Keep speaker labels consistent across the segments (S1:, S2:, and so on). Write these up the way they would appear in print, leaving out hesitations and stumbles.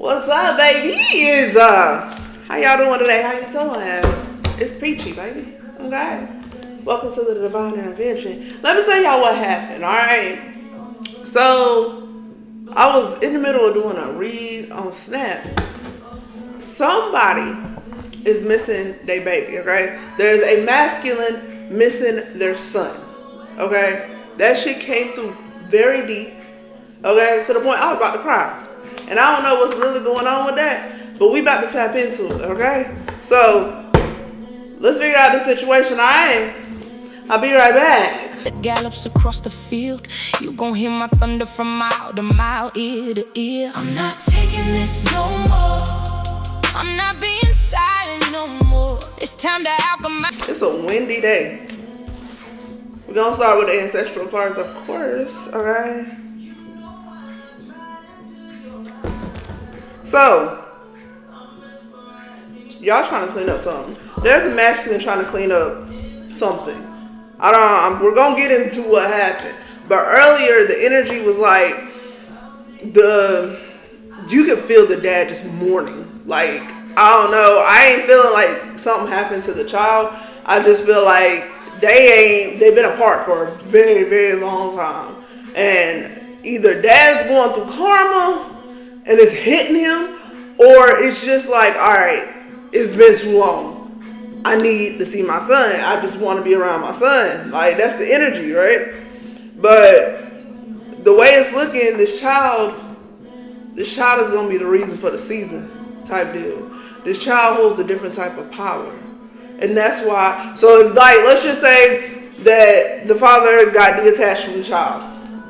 S1: What's up, baby? How y'all doing today? How you doing? It's Peachy, baby. Okay. Welcome to the Divine Intervention. Let me tell y'all what happened, alright? So, I was in the middle of doing a read on Snap. Somebody is missing their baby, okay? There's a masculine missing their son, okay? That shit came through very deep, okay? To the point I was about to cry. And I don't know what's really going on with that, but we about to tap into it, okay? So, let's figure out the situation, alright? I'll be right back.
S2: That gallops across the field. You gon' hear my thunder from mile to mile, ear to ear. I'm not taking this no more. I'm not being silent no more. It's time to alchemize.
S1: It's a windy day. We're gonna start with the ancestral cards, of course, okay? So, y'all trying to clean up something. There's a masculine trying to clean up something. We're gonna get into what happened. But earlier, the energy was like, you could feel the dad just mourning. Like, I don't know, I ain't feeling like something happened to the child. I just feel like they've been apart for a very, very long time. And either dad's going through karma and it's hitting him, or it's just like, all right, it's been too long. I need to see my son. I just want to be around my son. Like, that's the energy, right? But the way it's looking, this child is going to be the reason for the season type deal. This child holds a different type of power. And that's why, so if, like, let's just say that the father got detached from the child.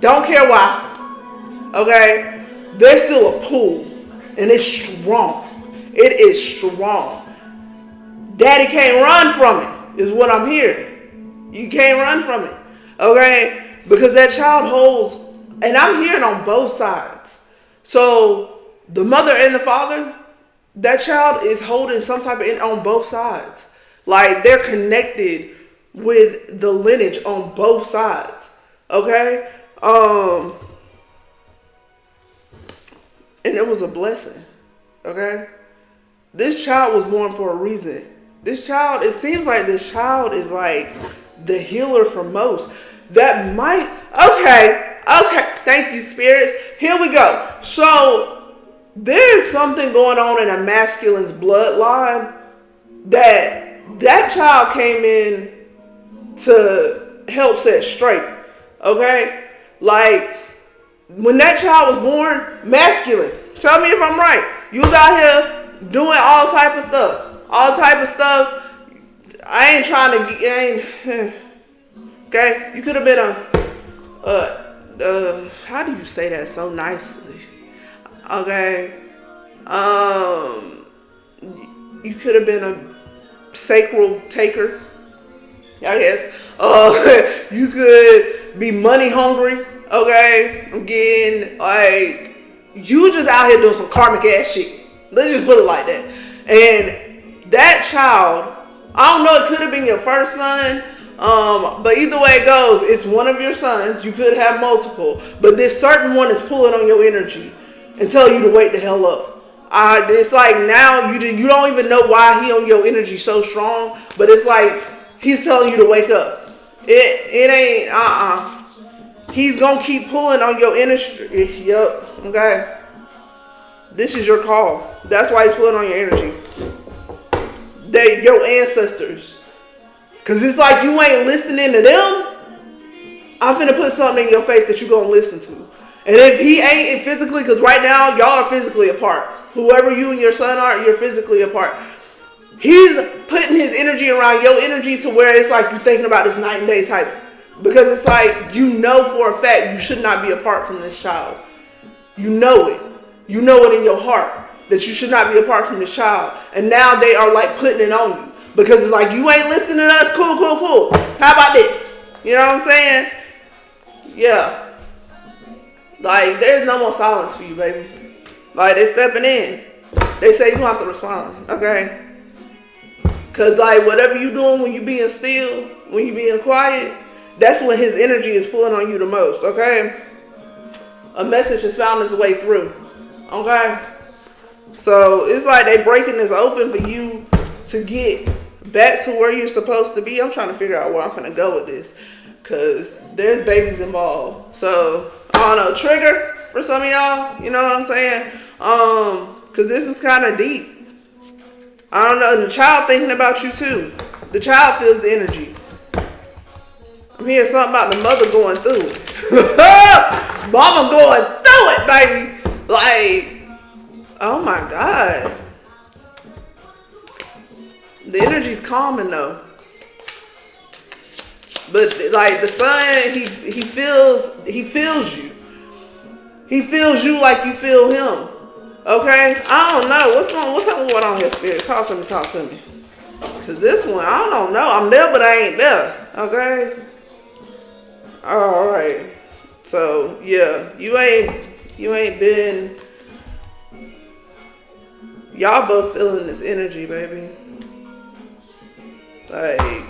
S1: Don't care why, okay? There's still a pull, and it's strong. It is strong. Daddy can't run from it, is what I'm hearing. You can't run from it, okay? Because that child holds, and I'm hearing on both sides. So the mother and the father, that child is holding some type of on both sides. Like, they're connected with the lineage on both sides, okay? And it was a blessing, okay? This child was born for a reason. This child, it seems like this child is like the healer for most. That might, okay, thank you, spirits. Here we go. So, there's something going on in a masculine's bloodline that child came in to help set straight, okay? Like, when that child was born, masculine. Tell me if I'm right. You was out here doing all type of stuff. I ain't trying to okay? You could have been how do you say that so nicely? Okay. You could have been a sacral taker, I guess. You could be money hungry. Okay, again, like, you just out here doing some karmic ass shit. Let's just put it like that. And that child, I don't know, it could have been your first son, but either way it goes, it's one of your sons. You could have multiple, but this certain one is pulling on your energy and telling you to wake the hell up. It's like now you don't even know why he on your energy so strong, but it's like he's telling you to wake up. It ain't He's gonna keep pulling on your energy. Yup. Okay. This is your call. That's why he's pulling on your energy. They your ancestors. Cause it's like you ain't listening to them. I'm finna put something in your face that you gonna listen to. And if he ain't physically, cause right now y'all are physically apart. Whoever you and your son are, you're physically apart. He's putting his energy around your energy to where it's like you're thinking about this night and day type. Because it's like, you know for a fact you should not be apart from this child. You know it. You know it in your heart that you should not be apart from this child. And now they are like putting it on you. Because it's like, you ain't listening to us? Cool. How about this? You know what I'm saying? Yeah. Like, there's no more silence for you, baby. Like, they're stepping in. They say you don't have to respond, okay? Because, like, whatever you doing when you being still, when you being quiet, that's when his energy is pulling on you the most, okay? A message has found its way through, okay? So it's like they breaking this open for you to get back to where you're supposed to be. I'm trying to figure out where I'm gonna go with this, cause there's babies involved. So I don't know, trigger for some of y'all. You know what I'm saying? Cause this is kind of deep. I don't know. And the child thinking about you too. The child feels the energy. I'm hearing something about the mother going through it. Mama going through it, baby. Like, oh my God. The energy's calming though. But like the son, he feels you. He feels you like you feel him. Okay? I don't know. What's going on here, Spirit? Talk to me. Cause this one, I don't know. I'm there, but I ain't there. Okay? Alright. So yeah, you ain't been, y'all both feeling this energy, baby. Like,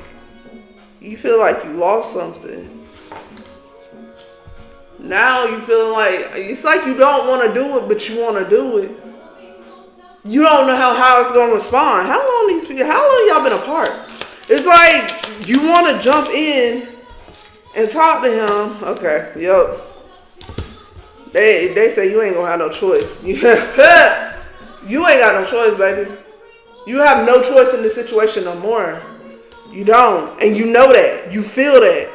S1: you feel like you lost something. Now you feeling like, it's like you don't want to do it, but you want to do it. You don't know how it's going to respond. How long y'all been apart? It's like you want to jump in and talk to him. Okay, yep. They say you ain't going to have no choice. You ain't got no choice, baby. You have no choice in this situation no more. You don't. And you know that. You feel that.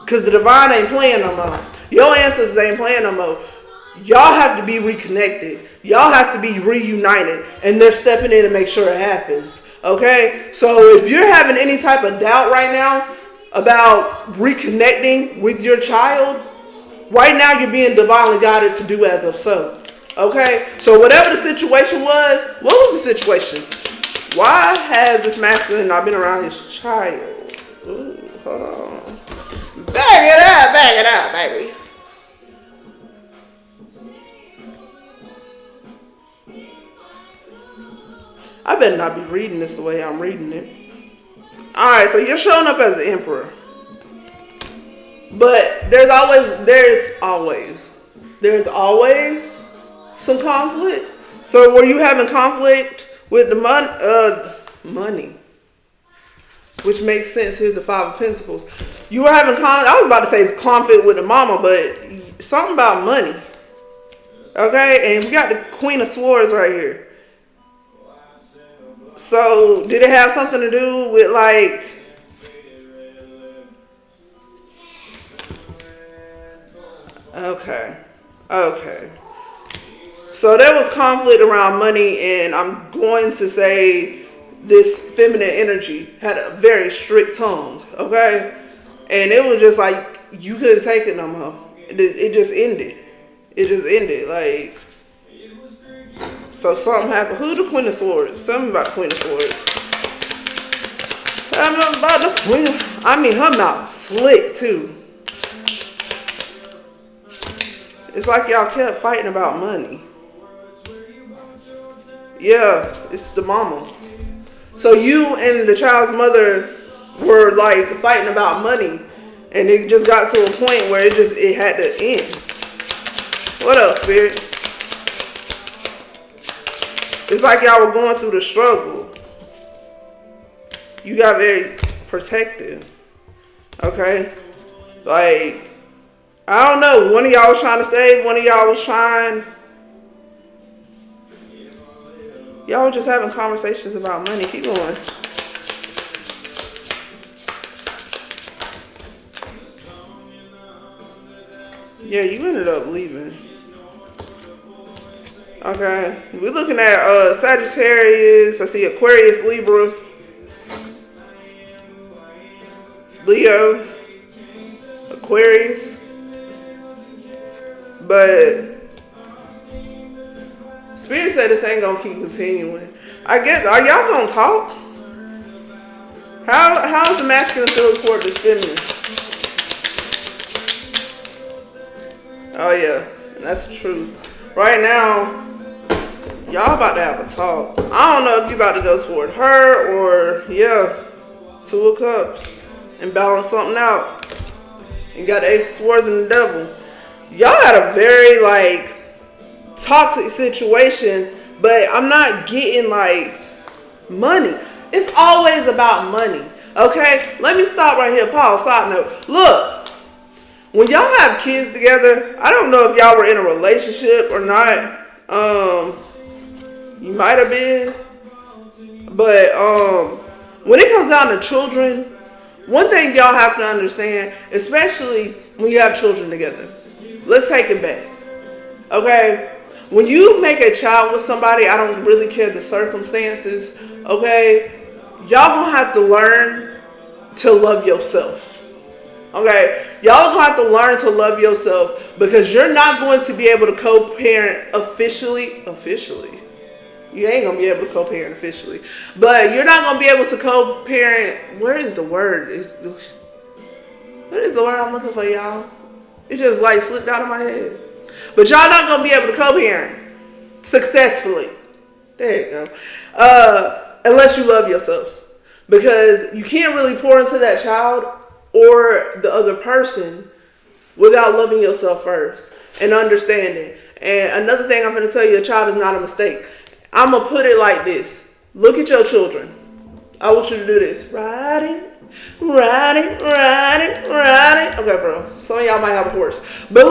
S1: Because the divine ain't playing no more. Your ancestors ain't playing no more. Y'all have to be reconnected. Y'all have to be reunited. And they're stepping in to make sure it happens. Okay? So if you're having any type of doubt right now about reconnecting with your child, right now you're being divinely guided to do as of so. Okay? So whatever the situation was, what was the situation? Why has this masculine not been around his child? Ooh, hold on. Back it up, baby. I better not be reading this the way I'm reading it. Alright, so you're showing up as the emperor. But there's always some conflict. So were you having conflict with the money? Which makes sense. Here's the Five of Pentacles. You were having I was about to say conflict with the mama, but something about money. Okay, and we got the Queen of Swords right here. So did it have something to do with like, okay. So there was conflict around money, and I'm going to say this feminine energy had a very strict tongue, okay? And it was just like, you couldn't take it no more. It just ended. Like, so something happened. Who the Queen of Swords? Tell me about the Queen of Swords. Tell me about the Queen of, I mean, her mouth slick, too. It's like y'all kept fighting about money. Yeah, it's the mama. So you and the child's mother were like fighting about money, and it just got to a point where it had to end. What else, Spirit? It's like y'all were going through the struggle. You got very protective. Okay? Like, I don't know. One of y'all was trying to save. One of y'all was trying. Y'all were just having conversations about money. Keep going. Yeah, you ended up leaving. Okay. We're looking at Sagittarius. I see Aquarius, Libra, Leo, Aquarius. But Spirit said this ain't gonna keep continuing. I guess, are y'all gonna talk? How is the masculine feeling toward this feminine? Oh yeah, that's the truth. Right now, y'all about to have a talk. I don't know if you about to go toward her or, yeah, Two of Cups and balance something out. You got the Ace of Swords and the Devil. Y'all got a very, like, toxic situation but I'm not getting like money. It's always about money. Okay? Let me stop right here. Pause. Side note. Look, when y'all have kids together, I don't know if y'all were in a relationship or not. You might have been. But when it comes down to children, one thing y'all have to understand, especially when you have children together, let's take it back. Okay? When you make a child with somebody, I don't really care the circumstances. Okay? Y'all gonna have to learn to love yourself. Okay? Y'all gonna have to learn to love yourself because you're not going to be able to co-parent officially. You ain't gonna be able to co-parent officially, but you're not gonna be able to co-parent. Where is the word? What is the word I'm looking for, y'all? It just like slipped out of my head. But y'all not gonna be able to co-parent successfully. There you go. Unless you love yourself, because you can't really pour into that child or the other person without loving yourself first and understanding. And another thing I'm gonna tell you: a child is not a mistake. I'm going to put it like this. Look at your children. I want you to do this. Riding. Okay, bro. Some of y'all might have a horse. But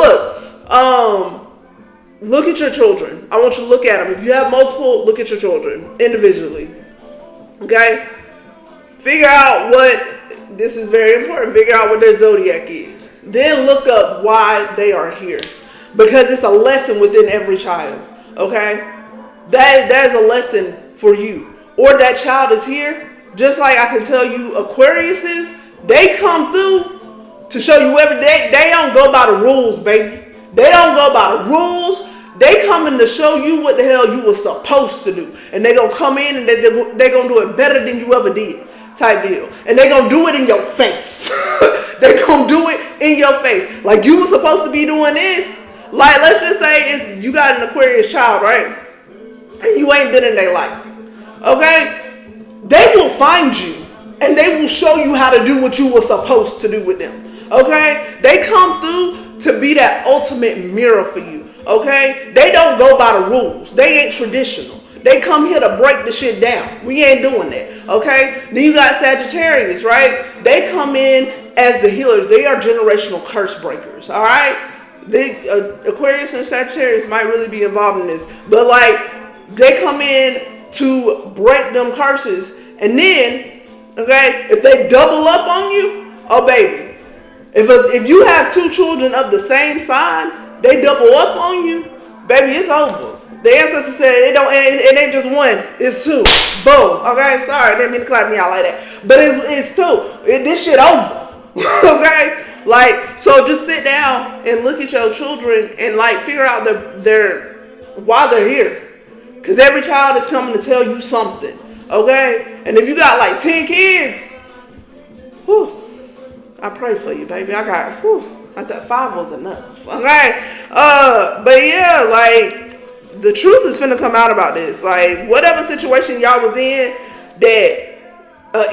S1: look at your children. I want you to look at them. If you have multiple, look at your children individually. Okay? Figure out this is very important. Figure out what their zodiac is. Then look up why they are here. Because it's a lesson within every child. Okay? That is a lesson for you. Or that child is here. Just like I can tell you Aquariuses, they come through to show you every day. They don't go by the rules, baby. They don't go by the rules. They come in to show you what the hell you were supposed to do. And they going to come in and they're going to do it better than you ever did. Type deal. And they going to do it in your face. They going to do it in your face. Like you were supposed to be doing this. Like let's just say you got an Aquarius child, right? And you ain't been in their life. Okay? They will find you and they will show you how to do what you were supposed to do with them. Okay? They come through to be that ultimate mirror for you. Okay? They don't go by the rules. They ain't traditional. They come here to break the shit down. We ain't doing that. Okay? Then you got Sagittarius, right? They come in as the healers. They are generational curse breakers. All right? Aquarius and Sagittarius might really be involved in this. But like, they come in to break them curses. And then, okay, if they double up on you, oh baby. If you have two children of the same sign, they double up on you, baby, it's over. The ancestors said it ain't just one, it's two. Boom. Okay, sorry, I didn't mean to clap me out like that. But it's two. This shit over. Okay? Like, so just sit down and look at your children and like figure out why they're here. Because every child is coming to tell you something. Okay? And if you got like 10 kids, whew, I pray for you, baby. I thought 5 was enough. Okay? But yeah, like, the truth is finna come out about this. Like, whatever situation y'all was in that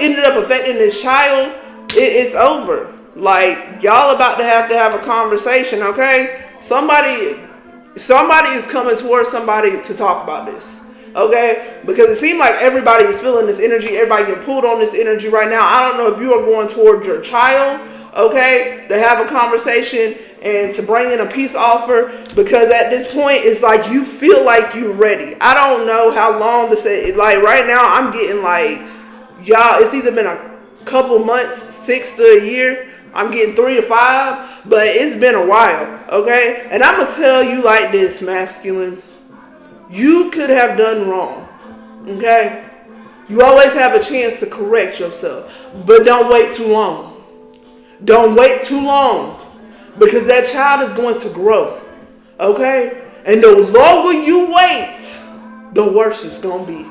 S1: ended up affecting this child, it's over. Like, y'all about to have a conversation, okay? Somebody is coming towards somebody to talk about this, okay? Because it seems like everybody is feeling this energy. Everybody getting pulled on this energy right now. I don't know if you are going towards your child, okay, to have a conversation and to bring in a peace offer, because at this point, it's like you feel like you're ready. I don't know how long to say. Like, right now, I'm getting like, y'all, it's either been a couple months, 6 to a year. I'm getting 3 to 5, but it's been a while, okay? And I'm going to tell you like this, masculine. You could have done wrong, okay? You always have a chance to correct yourself, but don't wait too long. Don't wait too long, because that child is going to grow, okay? And the longer you wait, the worse it's going to be,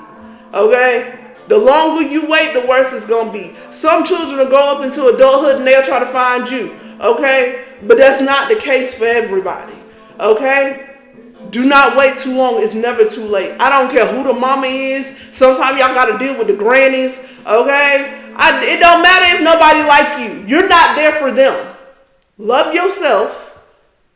S1: okay? The longer you wait, the worse it's going to be. Some children will grow up into adulthood and they'll try to find you. Okay? But that's not the case for everybody. Okay? Do not wait too long. It's never too late. I don't care who the mama is. Sometimes y'all got to deal with the grannies. Okay? It don't matter if nobody like you. You're not there for them. Love yourself.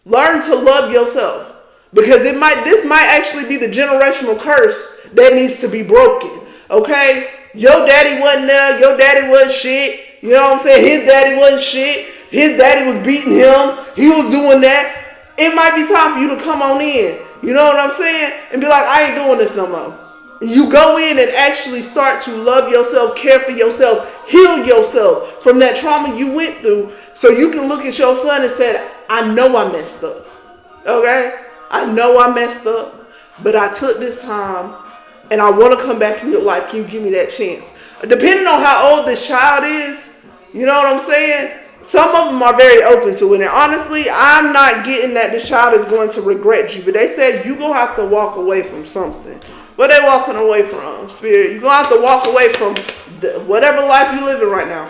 S1: Learn to love yourself. Because this might actually be the generational curse that needs to be broken. Okay? Your daddy wasn't there, your daddy wasn't shit. You know what I'm saying? His daddy wasn't shit. His daddy was beating him. He was doing that. It might be time for you to come on in. You know what I'm saying? And be like, I ain't doing this no more. You go in and actually start to love yourself, care for yourself, heal yourself from that trauma you went through, so you can look at your son and say, I know I messed up. Okay? I know I messed up, but I took this time and I want to come back in your life. Can you give me that chance? Depending on how old this child is, you know what I'm saying? Some of them are very open to it. And honestly, I'm not getting that this child is going to regret you. But they said you're going to have to walk away from something. What are they walking away from, Spirit? You're going to have to walk away from whatever life you're living right now.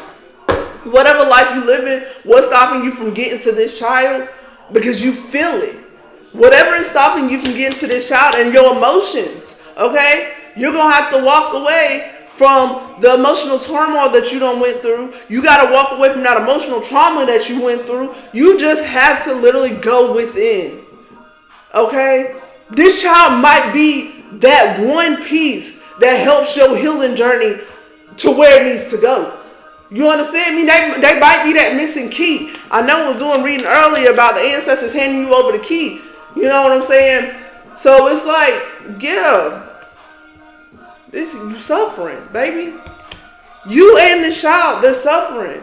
S1: Whatever life you're living, what's stopping you from getting to this child? Because you feel it. Whatever is stopping you from getting to this child and your emotions, okay? You're going to have to walk away from the emotional turmoil that you done went through. You got to walk away from that emotional trauma that you went through. You just have to literally go within, okay? This child might be that one piece that helps your healing journey to where it needs to go. You understand me? They might be that missing key. I know I was doing reading earlier about the ancestors handing you over the key. You know what I'm saying? So it's like, yeah, you suffering, baby. You and this child, they're suffering.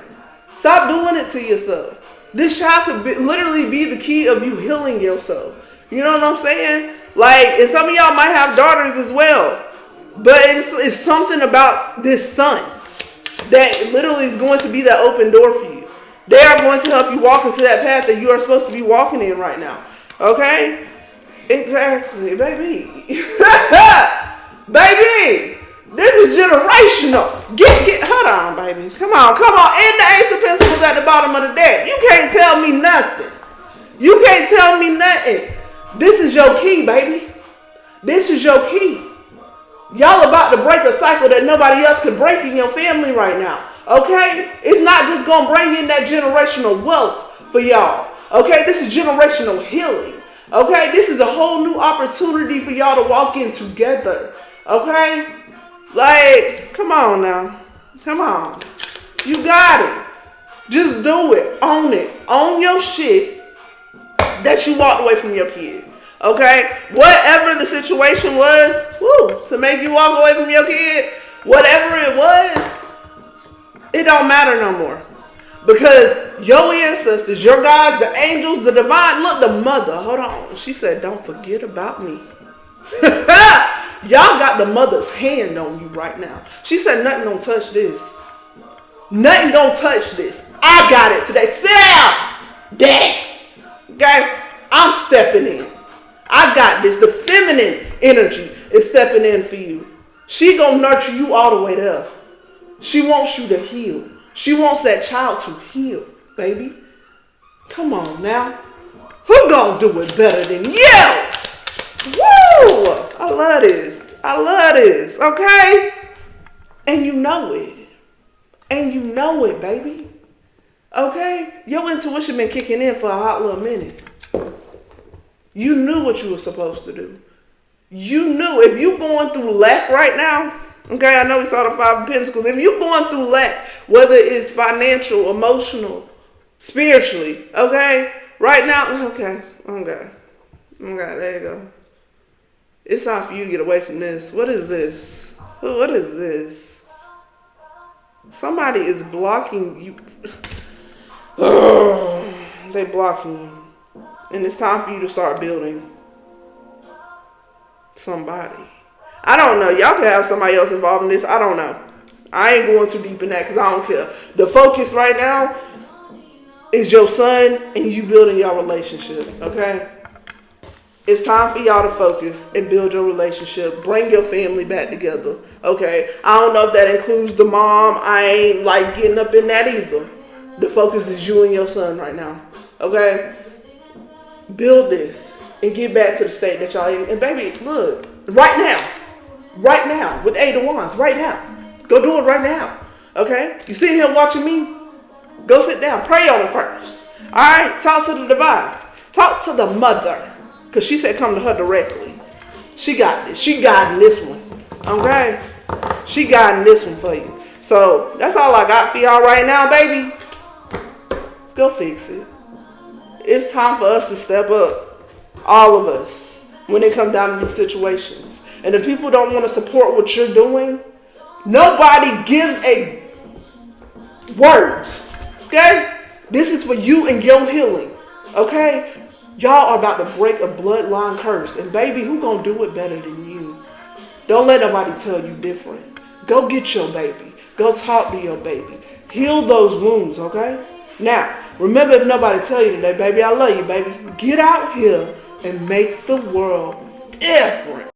S1: Stop doing it to yourself. This child could literally be the key of you healing yourself. You know what I'm saying? Like, and some of y'all might have daughters as well. But it's something about this son that literally is going to be that open door for you. They are going to help you walk into that path that you are supposed to be walking in right now. Okay? Exactly, baby. Baby! This is generational. Hold on, baby. Come on. And the ace of pentacles at the bottom of the deck. You can't tell me nothing. You can't tell me nothing. This is your key, baby. This is your key. Y'all about to break a cycle that nobody else can break in your family right now. Okay? It's not just going to bring in that generational wealth for y'all. Okay? This is generational healing. Okay? This is a whole new opportunity for y'all to walk in together. Okay? Like, come on now. Come on. You got it. Just do it. Own it. Own your shit that you walked away from your kid. Okay? Whatever the situation was, to make you walk away from your kid, whatever it was, it don't matter no more. Because your ancestors, your guys, the angels, the divine, look, the mother, hold on. She said, don't forget about me. Y'all got the mother's hand on you right now. She said, nothing gonna touch this. Nothing gonna touch this. I got it today. Sit down, daddy. Okay? I'm stepping in. I got this. The feminine energy is stepping in for you. She gonna nurture you all the way there. She wants you to heal. She wants that child to heal, baby. Come on now. Who gonna do it better than you? Woo! I love this. I love this. Okay? And you know it. And you know it, baby. Okay? Your intuition been kicking in for a hot little minute. You knew what you were supposed to do. You knew. If you going through lack right now, okay, I know we saw the Five of Pentacles. If you going through lack, whether it's financial, emotional, spiritually, okay, right now, okay, there you go. It's time for you to get away from this. What is this? What is this? Somebody is blocking you. They blocking you. And it's time for you to start building somebody. I don't know. Y'all can have somebody else involved in this. I don't know. I ain't going too deep in that because I don't care. The focus right now is your son and you building your relationship. Okay? It's time for y'all to focus and build your relationship. Bring your family back together. Okay? I don't know if that includes the mom. I ain't like getting up in that either. The focus is you and your son right now. Okay? Build this and get back to the state that y'all in. And baby, look, right now, with 8 of Wands, right now. Go do it right now. Okay? You sitting here watching me? Go sit down. Pray on it first. Alright? Talk to the divine. Talk to the mother. Because she said come to her directly. She got this. She guiding this one. Okay? She guiding this one for you. So that's all I got for y'all right now, baby. Go fix it. It's time for us to step up. All of us. When it comes down to these situations. And if people don't want to support what you're doing, nobody gives a words. Okay? This is for you and your healing. Okay? Y'all are about to break a bloodline curse. And baby, who gonna do it better than you? Don't let nobody tell you different. Go get your baby. Go talk to your baby. Heal those wounds, okay? Now, remember, if nobody tell you today, baby, I love you, baby. Get out here and make the world different.